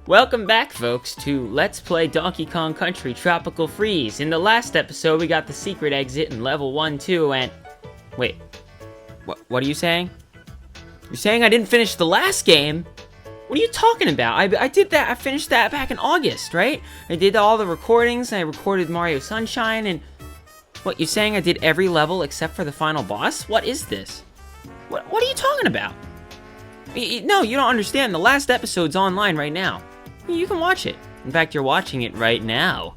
Welcome back, folks, to Let's Play Donkey Kong Country Tropical Freeze. In the last episode, we got the secret exit in level 1, 2, and... Wait. What are you saying? You're saying I didn't finish the last game? What are you talking about? I did that, I finished that back in August, right? I did all the recordings, and I recorded Mario Sunshine, and... What, you're saying I did every level except for the final boss? What is this? What are you talking about? No, you don't understand. The last episode's online right now. You can watch it. In fact, you're watching it right now.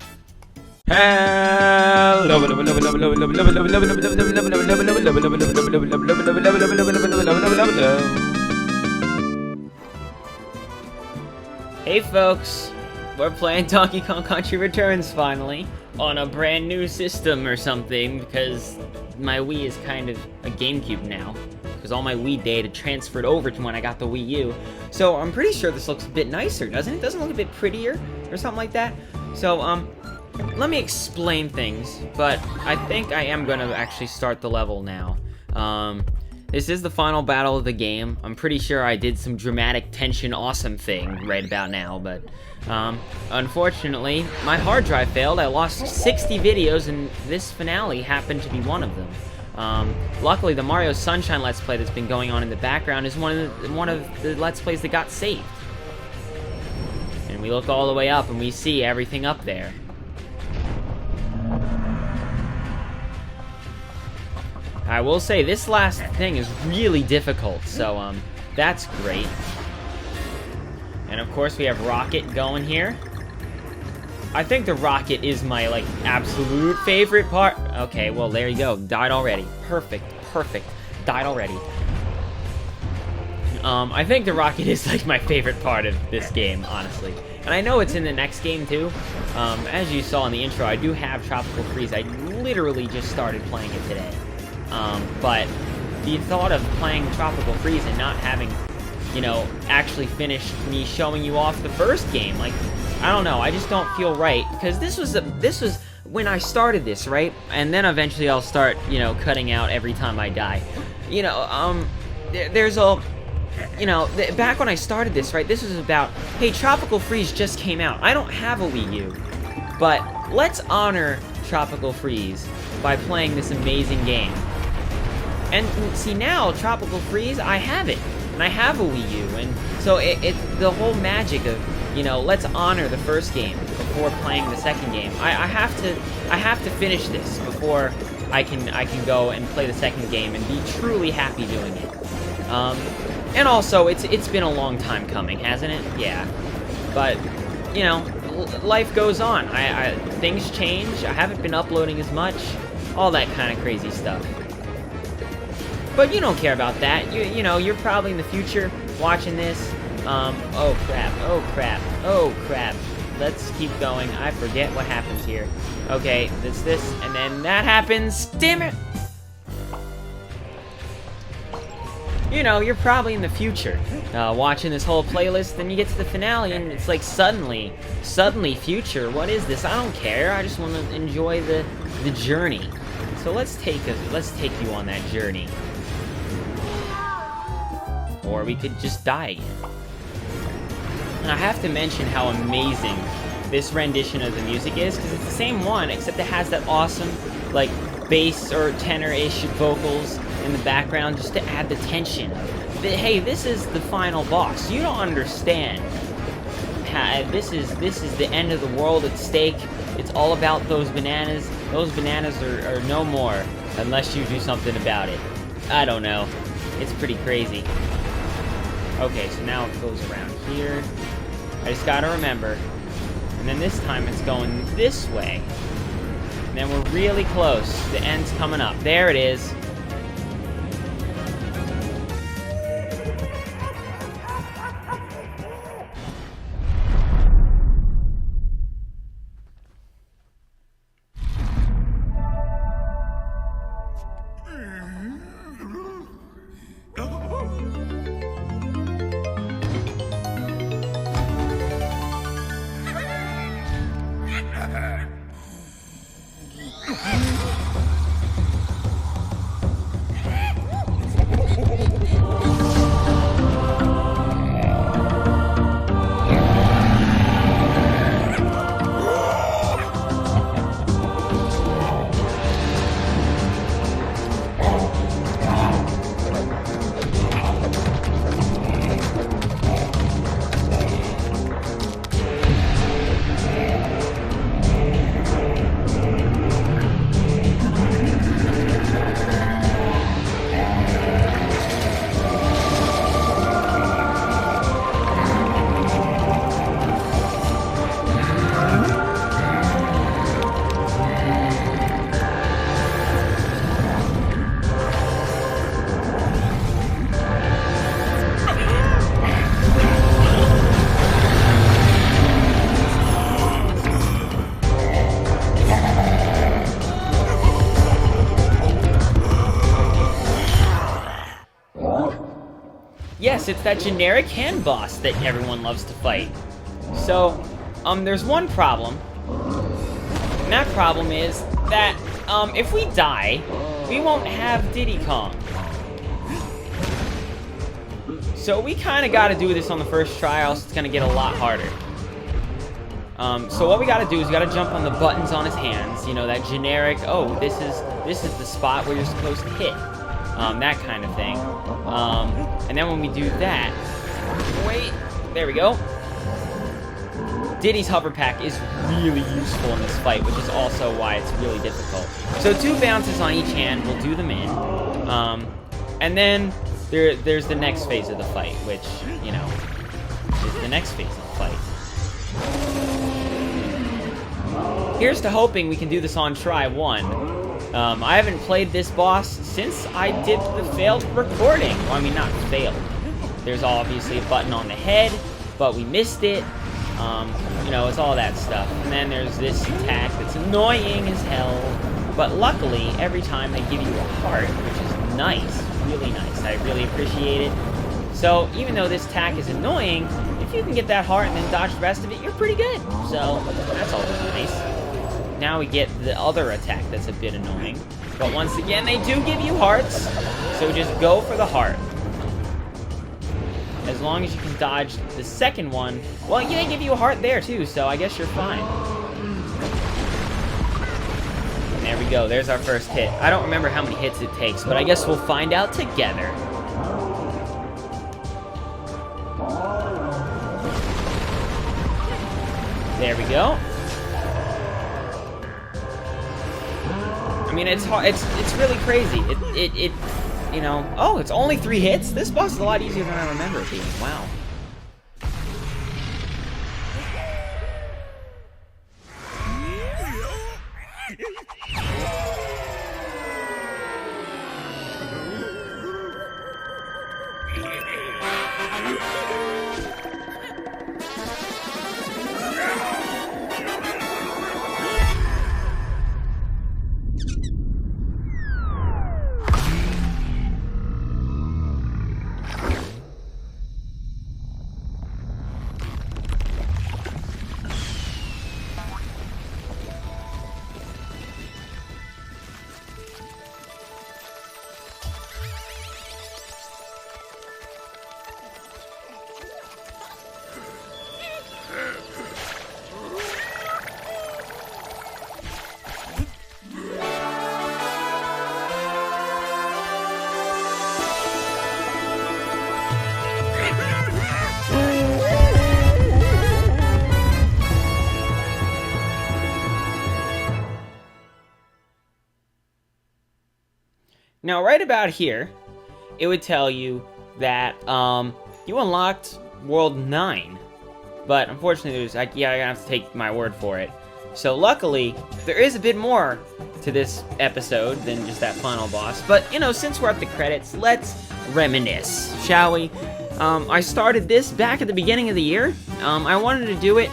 Hey folks, we're playing Donkey Kong Country Returns finally on a brand new system or something because my Wii is kind of a GameCube now. Because all my Wii data transferred over to when I got the Wii U. So I'm pretty sure this looks a bit nicer, doesn't it? Doesn't it look a bit prettier or something like that? So, let me explain things, but I think I am gonna actually start the level now. This is the final battle of the game. I'm pretty sure I did some dramatic tension awesome thing right about now, but, unfortunately, my hard drive failed. I lost 60 videos, and this finale happened to be one of them. Luckily, the Mario Sunshine Let's Play that's been going on in the background is one of the Let's Plays that got saved. And we look all the way up and we see everything up there. I will say, this last thing is really difficult, so, that's great. And of course, we have Rocket going here. I think the rocket is my, like, absolute favorite part. Okay, well, there you go. Died already. Perfect. Died already. I think the rocket is, like, my favorite part of this game, honestly. And I know it's in the next game, too. As you saw in the intro, I do have Tropical Freeze. I literally just started playing it today. But the thought of playing Tropical Freeze and not having, you know, actually finished me showing you off the first game, like... I don't know, I just don't feel right, because this was when I started this, right? And then eventually I'll start, you know, cutting out every time I die. You know, there's a, you know, back when I started this, right, this was about, hey, Tropical Freeze just came out. I don't have a Wii U, but let's honor Tropical Freeze by playing this amazing game. And see, now, Tropical Freeze, I have it, and I have a Wii U, and so it's the whole magic of, you know, let's honor the first game before playing the second game. I have to finish this before I can go and play the second game and be truly happy doing it. And also, it's been a long time coming, hasn't it? Yeah. But, you know, life goes on. Things change. I haven't been uploading as much. All that kind of crazy stuff. But you don't care about that. You know, you're probably in the future watching this. Oh crap. Let's keep going. I forget what happens here. Okay, this, and then that happens. Damn it! You know, you're probably in the future, watching this whole playlist, then you get to the finale, and it's like, suddenly future, what is this? I don't care, I just want to enjoy the journey. So let's take you on that journey. Or we could just die again. And I have to mention how amazing this rendition of the music is, because it's the same one, except it has that awesome, like, bass or tenor-ish vocals in the background just to add the tension. Hey, this is the final boss. You don't understand. This is the end of the world at stake. It's all about those bananas. Those bananas are no more unless you do something about it. I don't know. It's pretty crazy. Okay, so now it goes around here. I just gotta remember. And then this time it's going this way. And then we're really close. The end's coming up. There it is. course, it's that generic hand boss that everyone loves to fight. So, there's one problem. And that problem is that, if we die, we won't have Diddy Kong. So we kind of got to do this on the first try, or else it's going to get a lot harder. So what we got to do is we got to jump on the buttons on his hands. You know, that generic, oh, this is the spot where you're supposed to hit. That kind of thing. And then when we do that, wait, there we go. Diddy's hover pack is really useful in this fight, which is also why it's really difficult. So 2 bounces on each hand will do them in. And then there's the next phase of the fight, which, you know, is the next phase of the fight. Here's to hoping we can do this on try 1. I haven't played this boss since I did the failed recording. Well, I mean, not failed. There's obviously a button on the head, but we missed it. You know, it's all that stuff. And then there's this attack that's annoying as hell. But luckily, every time they give you a heart, which is nice, really nice. I really appreciate it. So, even though this attack is annoying, if you can get that heart and then dodge the rest of it, you're pretty good. So, that's always nice. Now we get the other attack that's a bit annoying. But once again, they do give you hearts. So just go for the heart. As long as you can dodge the second one. Well, yeah, they give you a heart there too, so I guess you're fine. And there we go, there's our first hit. I don't remember how many hits it takes, but I guess we'll find out together. There we go. I mean, it's hard, it's really crazy. It you know, oh, it's only 3 hits? This boss is a lot easier than I remember it being. Wow. Now, right about here, it would tell you that you unlocked World 9. But unfortunately, there's I'm gonna have to take my word for it. So luckily, there is a bit more to this episode than just that final boss. But, you know, since we're at the credits, let's reminisce, shall we? I started this back at the beginning of the year. I wanted to do it,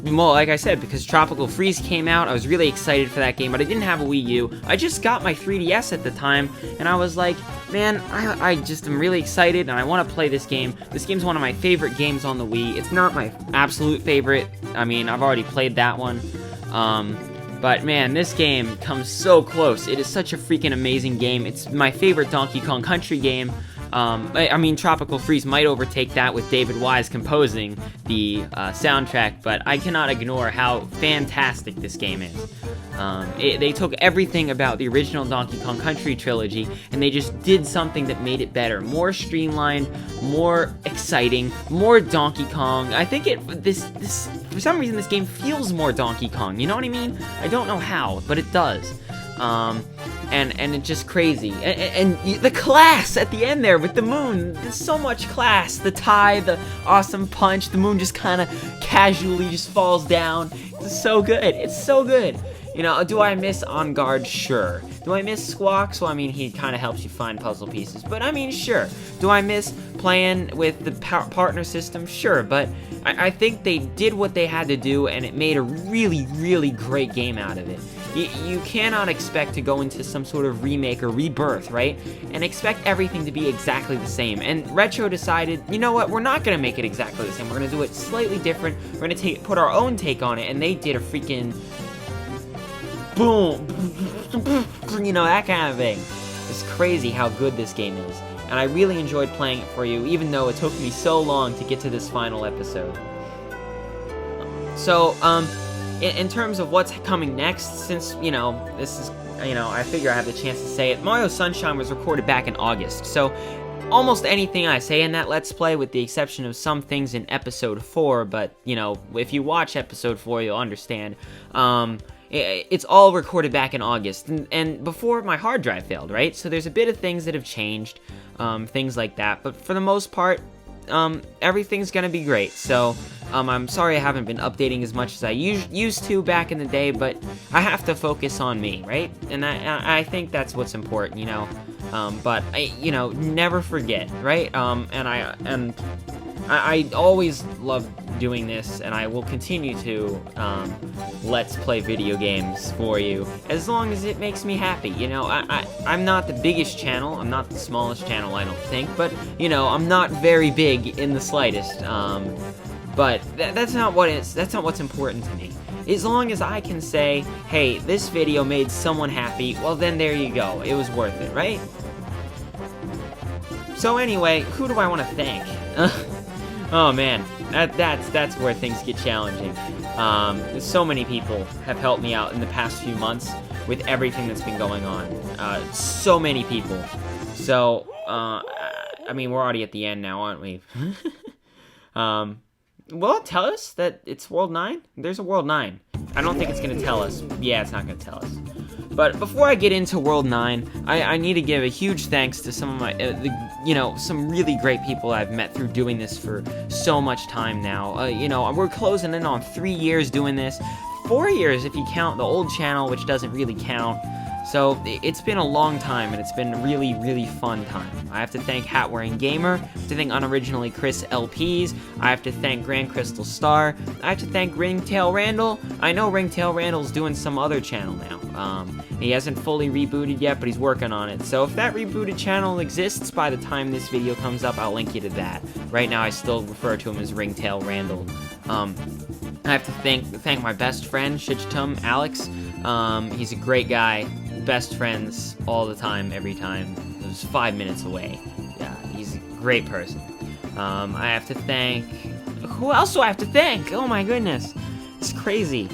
well, like I said, because Tropical Freeze came out. I was really excited for that game, but I didn't have a Wii U. I just got my 3DS at the time, and I was like, man, I just am really excited, and I want to play this game. This game's one of my favorite games on the Wii. It's not my absolute favorite. I mean, I've already played that one. But man, this game comes so close. It is such a freaking amazing game. It's my favorite Donkey Kong Country game. I mean, Tropical Freeze might overtake that with David Wise composing the soundtrack, but I cannot ignore how fantastic this game is. They took everything about the original Donkey Kong Country trilogy, and they just did something that made it better. More streamlined, more exciting, more Donkey Kong. I think for some reason, this game feels more Donkey Kong, you know what I mean? I don't know how, but it does. And it's just crazy. And the class at the end there with the moon, there's so much class. The tie, the awesome punch, the moon just kind of casually just falls down. It's so good. It's so good. You know, do I miss On Guard? Sure. Do I miss Squawks? Well, I mean, he kind of helps you find puzzle pieces. But, I mean, sure. Do I miss playing with the partner system? Sure. But I think they did what they had to do, and it made a really, really great game out of it. You cannot expect to go into some sort of remake or rebirth, right? And expect everything to be exactly the same. And Retro decided, you know what, we're not gonna make it exactly the same. We're gonna do it slightly different. We're gonna put our own take on it, and they did a freaking boom, you know, that kind of thing. It's crazy how good this game is. And I really enjoyed playing it for you, even though it took me so long to get to this final episode. So, in terms of what's coming next, since, you know, this is, you know, I figure I have the chance to say it, Mario Sunshine was recorded back in August, so almost anything I say in that Let's Play, with the exception of some things in Episode 4, but, you know, if you watch Episode 4, you'll understand, it's all recorded back in August, and before my hard drive failed, right? So there's a bit of things that have changed, things like that, but for the most part, everything's gonna be great. So, I'm sorry I haven't been updating as much as I used to back in the day, but I have to focus on me, right? And I think that's what's important, you know. But you know, never forget, right? And I always love doing this, and I will continue to let's play video games for you as long as it makes me happy. You know, I'm not the biggest channel, I'm not the smallest channel, I don't think, but you know, I'm not very big in the slightest. But that's not what's important to me. As long as I can say, hey, this video made someone happy, well then there you go, it was worth it, right? So anyway, who do I want to thank? Oh man, that's where things get challenging. So many people have helped me out in the past few months with everything that's been going on. So many people. So, I mean, we're already at the end now, aren't we? Will it tell us that it's World 9? There's a World 9. I don't think it's going to tell us. Yeah, it's not going to tell us. But before I get into World 9, I need to give a huge thanks to some of my, you know, some really great people I've met through doing this for so much time now. You know, we're closing in on 3 years doing this. 4 years if you count the old channel, which doesn't really count. So, it's been a long time, and it's been a really, really fun time. I have to thank Hat Wearing Gamer, I have to thank Unoriginally Chris LPs, I have to thank Grand Crystal Star, I have to thank Ringtail Randall. I know Ringtail Randall's doing some other channel now. He hasn't fully rebooted yet, but he's working on it. So if that rebooted channel exists by the time this video comes up, I'll link you to that. Right now, I still refer to him as Ringtail Randall. I have to thank my best friend, Shichitum Alex. He's a great guy. Best friends all the time, every time. It was 5 minutes away. Yeah, he's a great person. I have to thank... Who else do I have to thank? Oh my goodness. It's crazy.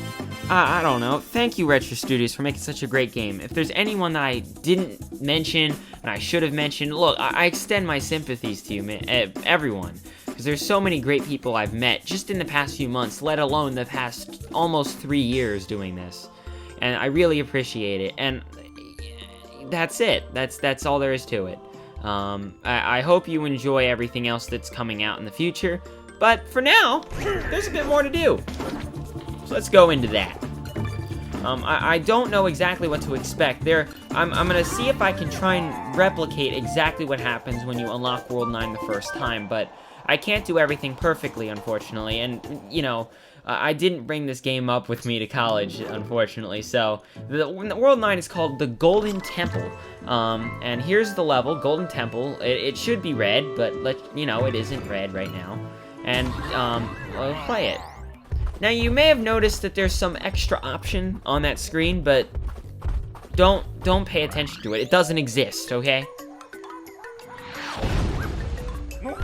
I don't know. Thank you, Retro Studios, for making such a great game. If there's anyone that I didn't mention, and I should have mentioned, look, I extend my sympathies to you, man, everyone. Because there's so many great people I've met just in the past few months, let alone the past almost 3 years doing this. And I really appreciate it. And that's it. That's all there is to it. I hope you enjoy everything else that's coming out in the future. But for now, there's a bit more to do. So let's go into that. I don't know exactly what to expect. I'm gonna see if I can try and replicate exactly what happens when you unlock World 9 the first time, but I can't do everything perfectly, unfortunately, and, you know, I didn't bring this game up with me to college, unfortunately, so the World 9 is called the Golden Temple, and here's the level, Golden Temple. It should be red, but, you know, it isn't red right now, and, I'll play it. Now, you may have noticed that there's some extra option on that screen, but don't pay attention to it. It doesn't exist, okay? Well,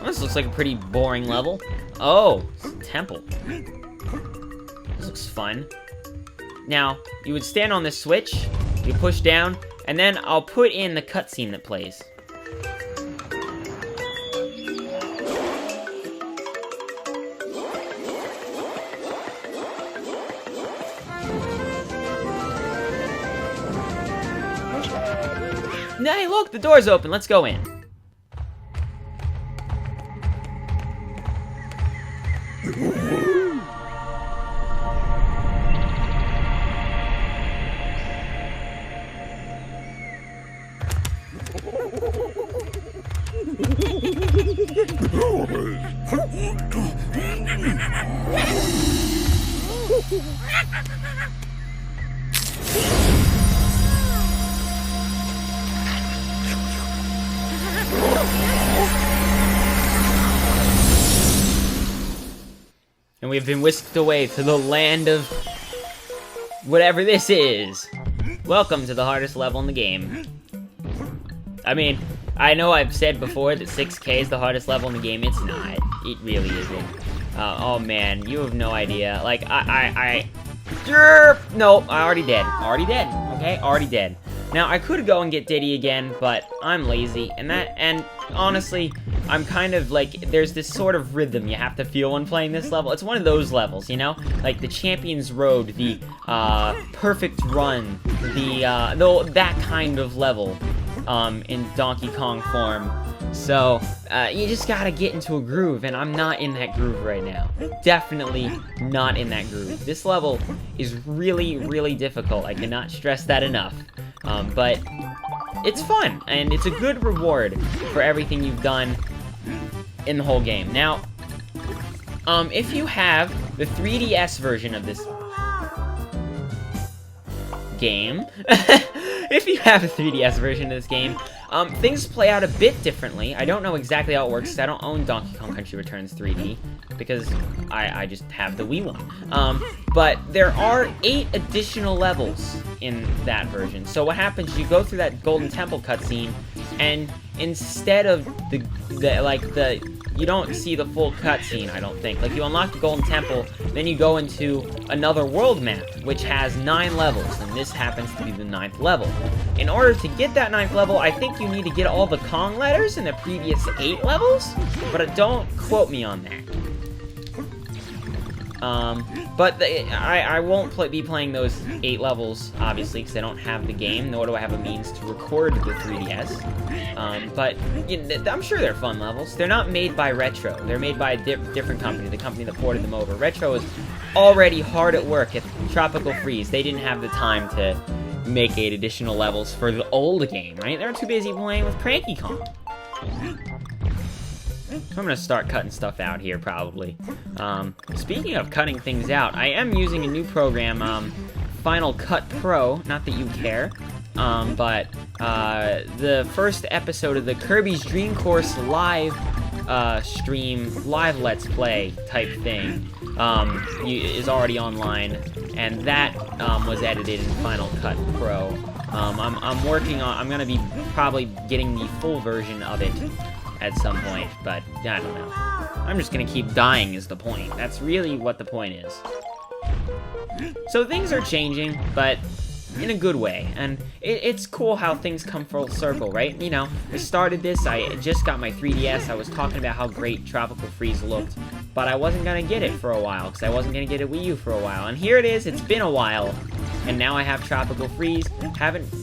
this looks like a pretty boring level. Oh, it's a temple. This looks fun. Now, you would stand on this switch, you push down, and then I'll put in the cutscene that plays. Hey, look, the door's open. Let's go in. And we've been whisked away to the land of whatever this is. Welcome to the hardest level in the game. I mean, I know I've said before that 6K is the hardest level in the game. It's not. It really isn't. Oh man, you have no idea. Like, no, I already dead. Already dead, okay? Already dead. Now, I could go and get Diddy again, but I'm lazy, and honestly, I'm kind of like, there's this sort of rhythm you have to feel when playing this level. It's one of those levels, you know? Like the Champion's Road, the Perfect Run, that kind of level in Donkey Kong form. So, you just gotta get into a groove, and I'm not in that groove right now. Definitely not in that groove. This level is really, really difficult. I cannot stress that enough. But it's fun, and it's a good reward for everything you've done in the whole game. Now, if you have the 3DS version of this game, if you have a 3DS version of this game, things play out a bit differently. I don't know exactly how it works, because I don't own Donkey Kong Country Returns 3D, because I just have the Wii one. But there are 8 additional levels in that version. So what happens, you go through that Golden Temple cutscene, and instead of you don't see the full cutscene, I don't think. Like, you unlock the Golden Temple, then you go into another world map, which has 9 levels, and this happens to be the 9th level. In order to get that 9th level, I think you need to get all the Kong letters in the previous 8 levels, but don't quote me on that. But I won't be playing those 8 levels, obviously, because I don't have the game, nor do I have a means to record the 3DS. But you know, I'm sure they're fun levels. They're not made by Retro. They're made by a different company, the company that ported them over. Retro is already hard at work at Tropical Freeze. They didn't have the time to make 8 additional levels for the old game, right? They're too busy playing with Cranky Kong. I'm gonna start cutting stuff out here, probably. Speaking of cutting things out, I am using a new program, Final Cut Pro, not that you care, but the first episode of the Kirby's Dream Course live stream, live Let's Play type thing, is already online, and that was edited in Final Cut Pro. I'm gonna be probably getting the full version of it at some point, but I don't know. I'm just gonna keep dying is the point. That's really what the point is. So things are changing, but in a good way, and it's cool how things come full circle, right? You know, I started this, I just got my 3DS, I was talking about how great Tropical Freeze looked, but I wasn't gonna get it for a while, because I wasn't gonna get a Wii U for a while, and here it is, it's been a while, and now I have Tropical Freeze,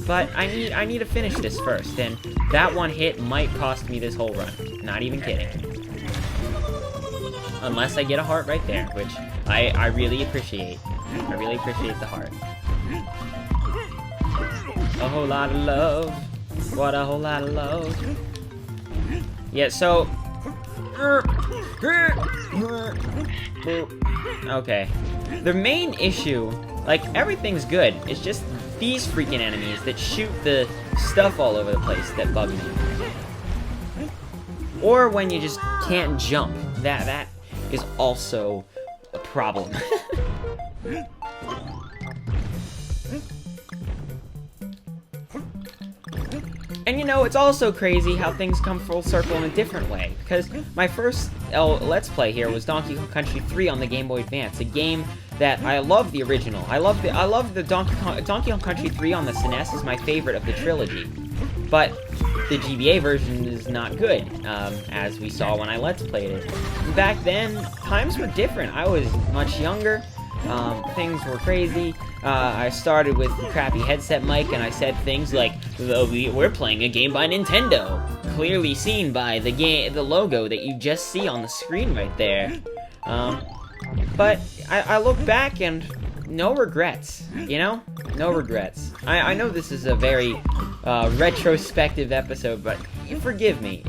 but I need to finish this first, and that one hit might cost me this whole run, not even kidding. Unless I get a heart right there, which I really appreciate. I really appreciate the heart. A whole lot of love. What a whole lot of love. Yeah, so... Okay. The main issue, like, everything's good. It's just these freaking enemies that shoot the stuff all over the place that bug me. Or when you just can't jump. That is also a problem. And you know, it's also crazy how things come full circle in a different way, because my first Let's Play here was Donkey Kong Country 3 on the Game Boy Advance, a game that I love the original. I love the Donkey Kong Country 3 on the SNES is my favorite of the trilogy, but the GBA version is not good, as we saw when I Let's Played it. Back then, times were different. I was much younger. Things were crazy. I started with the crappy headset mic, and I said things like, "We're playing a game by Nintendo," clearly seen by the logo that you just see on the screen right there. But I look back and no regrets, you know? No regrets. I know this is a very retrospective episode, but forgive me.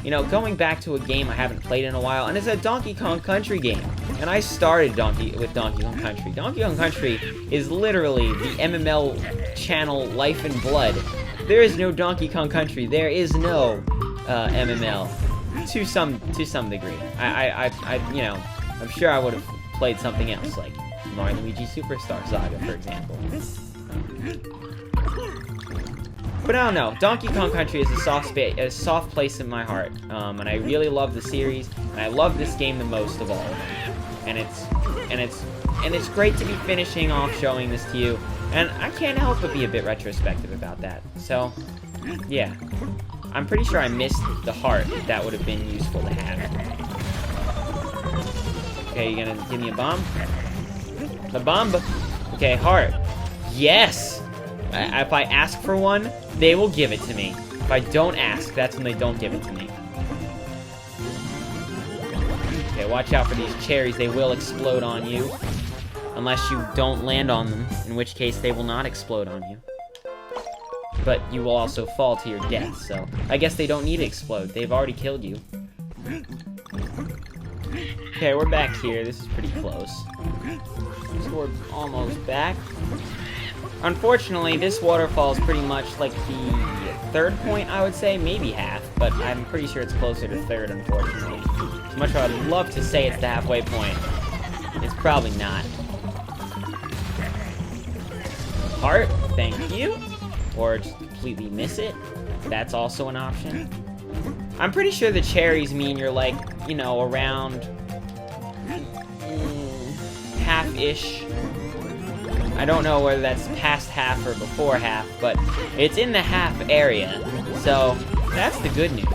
You know, going back to a game I haven't played in a while, and it's a Donkey Kong Country game. And I started with Donkey Kong Country. Donkey Kong Country is literally the MML channel life and blood. There is no Donkey Kong Country. There is no MML to some degree. You know, I'm sure I would have played something else, like Mario & Luigi Superstar Saga, for example. But I don't know. Donkey Kong Country is a soft place in my heart, and I really love the series, and I love this game the most of all of them. And it's great to be finishing off showing this to you, and I can't help but be a bit retrospective about that. So, yeah, I'm pretty sure I missed the heart. That would have been useful to have. Okay, you gonna give me a bomb? The bomb. Okay, heart. Yes. If I ask for one, they will give it to me. If I don't ask, that's when they don't give it to me. Okay, watch out for these cherries. They will explode on you. Unless you don't land on them, in which case they will not explode on you. But you will also fall to your death, so I guess they don't need to explode. They've already killed you. Okay, we're back here. This is pretty close. So we're almost back. Unfortunately, this waterfall is pretty much like the third point, I would say. Maybe half, but I'm pretty sure it's closer to third, unfortunately. As much as I'd love to say it's the halfway point, it's probably not. Heart, thank you. Or just completely miss it. That's also an option. I'm pretty sure the cherries mean you're like, you know, around half-ish. I don't know whether that's past half or before half, but it's in the half area. So, that's the good news.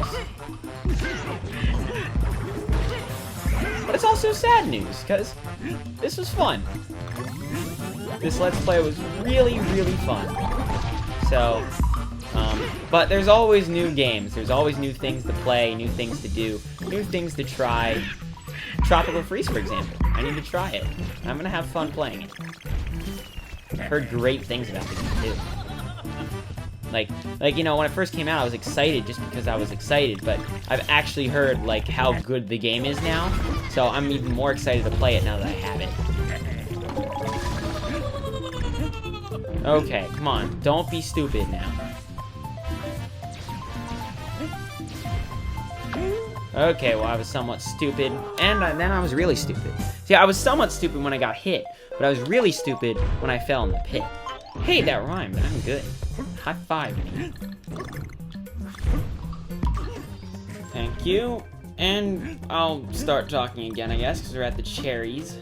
But it's also sad news, because this was fun. This Let's Play was really, really fun. So, but there's always new games. There's always new things to play, new things to do, new things to try. Tropical Freeze, for example. I need to try it. I'm gonna have fun playing it. I've heard great things about the game, too. Like, you know, when it first came out, I was excited just because I was excited, but I've actually heard, like, how good the game is now, so I'm even more excited to play it now that I have it. Okay, come on. Don't be stupid now. Okay, well, I was somewhat stupid, and then I was really stupid. See, I was somewhat stupid when I got hit, but I was really stupid when I fell in the pit. Hey, that rhymed. I'm good. High five me. Thank you. And I'll start talking again, I guess, because we're at the cherries.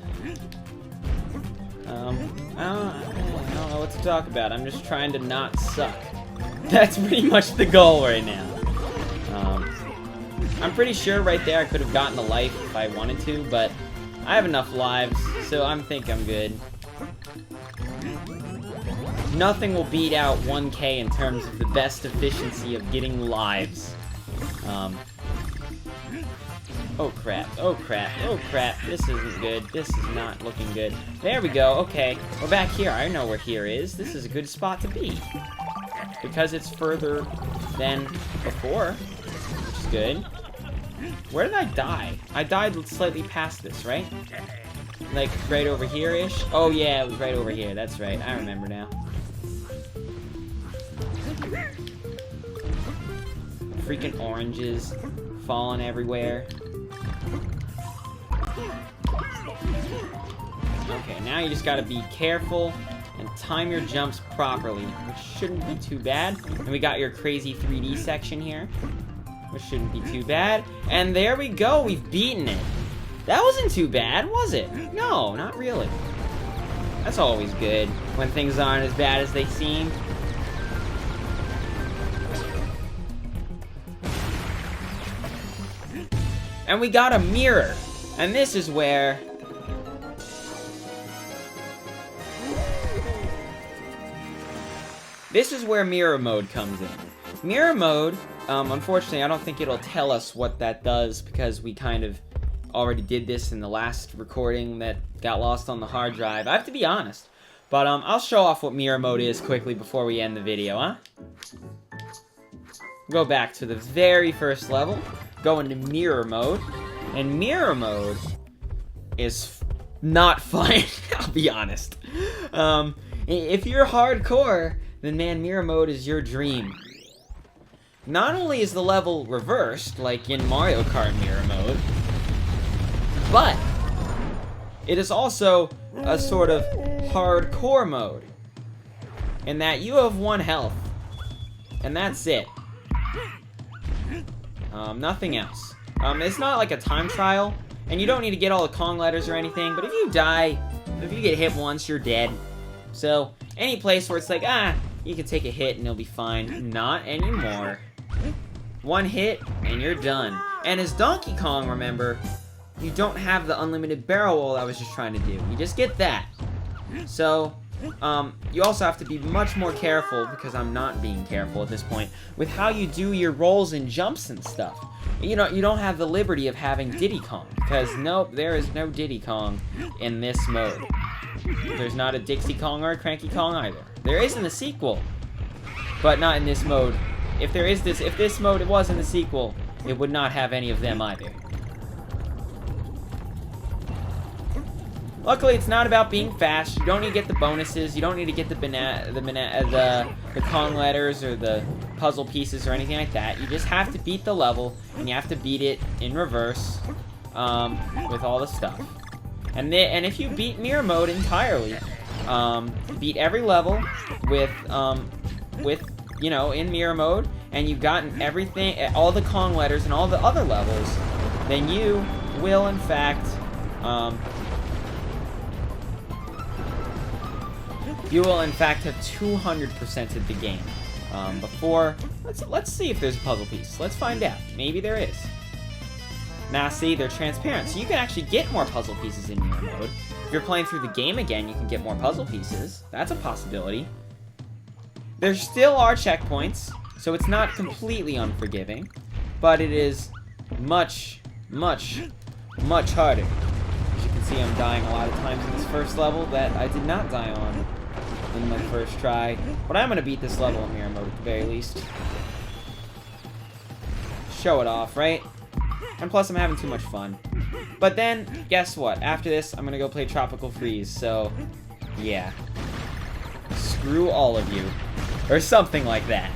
I don't know what to talk about. I'm just trying to not suck. That's pretty much the goal right now. I'm pretty sure right there I could have gotten a life if I wanted to, but I have enough lives, so I think I'm good. Nothing will beat out 1K in terms of the best efficiency of getting lives. Oh crap, oh crap, oh crap, this isn't good, this is not looking good. There we go, okay, we're back here, I know where here is. This is a good spot to be. Because it's further than before, which is good. Where did I die? I died slightly past this, right? Like, right over here-ish? Oh yeah, it was right over here, that's right, I remember now. Freaking oranges falling everywhere. Okay, now you just gotta be careful and time your jumps properly, which shouldn't be too bad. And we got your crazy 3D section here, which shouldn't be too bad. And there we go, we've beaten it. That wasn't too bad, was it? No, not really. That's always good, when things aren't as bad as they seem. And we got a mirror. And this is where... This is where mirror mode comes in. Mirror mode, unfortunately, I don't think it'll tell us what that does because we kind of already did this in the last recording that got lost on the hard drive. I have to be honest. But I'll show off what mirror mode is quickly before we end the video, huh? Go back to the very first level. Go into mirror mode. And mirror mode is not fun, I'll be honest. If you're hardcore, then man, mirror mode is your dream. Not only is the level reversed, like in Mario Kart mirror mode, but it is also a sort of hardcore mode, in that you have 1 health, and that's it. Nothing else. It's not like a time trial, and you don't need to get all the Kong letters or anything, but if you die, if you get hit once, you're dead. So, any place where it's like, you can take a hit and you'll be fine. Not anymore. 1 hit, and you're done. And as Donkey Kong, remember, you don't have the unlimited barrel roll I was just trying to do. You just get that. So, you also have to be much more careful, because I'm not being careful at this point, with how you do your rolls and jumps and stuff. You know, you don't have the liberty of having Diddy Kong, because nope, there is no Diddy Kong in this mode. There's not a Dixie Kong or a Cranky Kong either. There is in the sequel, but not in this mode. If this mode it was in the sequel, it would not have any of them either. Luckily, it's not about being fast. You don't need to get the bonuses. You don't need to get the Kong letters or the puzzle pieces or anything like that. You just have to beat the level, and you have to beat it in reverse with all the stuff. And if you beat mirror mode entirely, beat every level with you know, in mirror mode, and you've gotten everything, all the Kong letters and all the other levels, then you will in fact have 200%ed the game. Before, let's see if there's a puzzle piece. Let's find out. Maybe there is. Now, see, they're transparent, so you can actually get more puzzle pieces in mirror mode. If you're playing through the game again, you can get more puzzle pieces. That's a possibility. There still are checkpoints, so it's not completely unforgiving, but it is much, much, much harder. As you can see, I'm dying a lot of times in this first level that I did not die on in my first try, but I'm going to beat this level in mirror mode at the very least. Show it off, right? And plus, I'm having too much fun. But then, guess what? After this, I'm going to go play Tropical Freeze, so yeah. Screw all of you. Or something like that.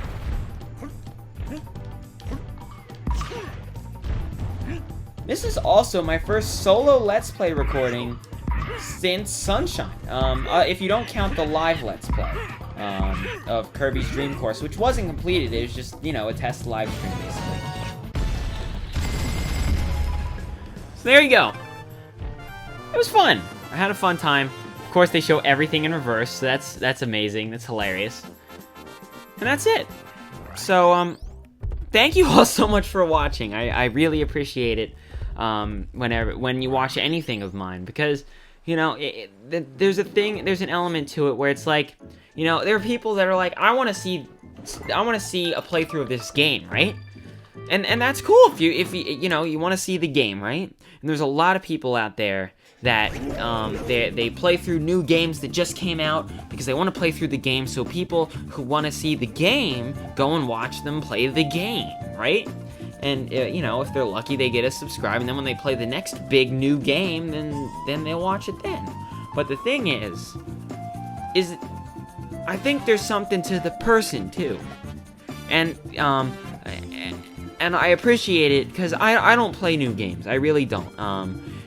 This is also my first solo Let's Play recording since Sunshine. If you don't count the live Let's Play of Kirby's Dream Course, which wasn't completed, it was just, you know, a test live stream, basically. So there you go. It was fun. I had a fun time. Of course, they show everything in reverse, so that's amazing. That's hilarious. And that's it. So, thank you all so much for watching. I really appreciate it when you watch anything of mine, because, you know, there's an element to it where it's like, you know, there are people that are like, I want to see a playthrough of this game, right? And that's cool if you know, you want to see the game, right? And there's a lot of people out there that they play through new games that just came out because they want to play through the game, so people who want to see the game go and watch them play the game, right? And you know, if they're lucky, they get a subscribe, and then when they play the next big new game, then they'll watch it then. But the thing is I think there's something to the person too, and I appreciate it, because I don't play new games. I really don't.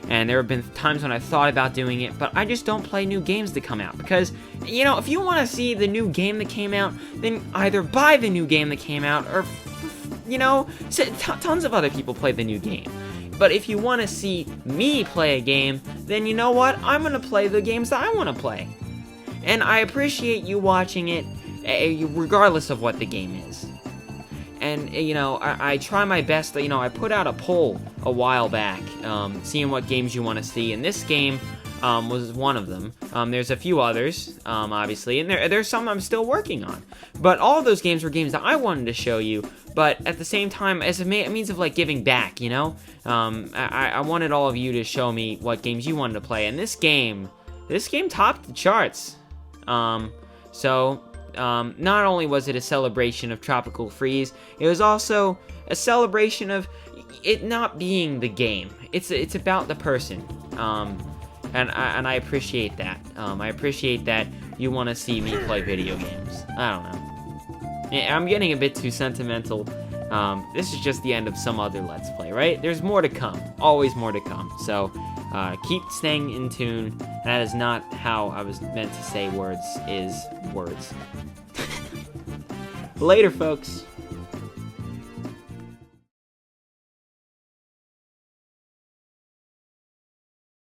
And there have been times when I've thought about doing it, but I just don't play new games that come out. Because, you know, if you want to see the new game that came out, then either buy the new game that came out, or, you know, tons of other people play the new game. But if you want to see me play a game, then you know what? I'm going to play the games that I want to play. And I appreciate you watching it, regardless of what the game is. And, you know, I try my best. You know, I put out a poll a while back, seeing what games you want to see, and this game was one of them. There's a few others, obviously, and there's some I'm still working on. But all of those games were games that I wanted to show you, but at the same time, as a means of, like, giving back, you know? I wanted all of you to show me what games you wanted to play, and this game topped the charts. Not only was it a celebration of Tropical Freeze, it was also a celebration of it not being the game. It's about the person, and I appreciate that. I appreciate that you want to see me play video games. I don't know. I'm getting a bit too sentimental. This is just the end of some other Let's Play, right? There's more to come. Always more to come. So, Keep staying in tune. That is not how I was meant to say words, is words. Later, folks.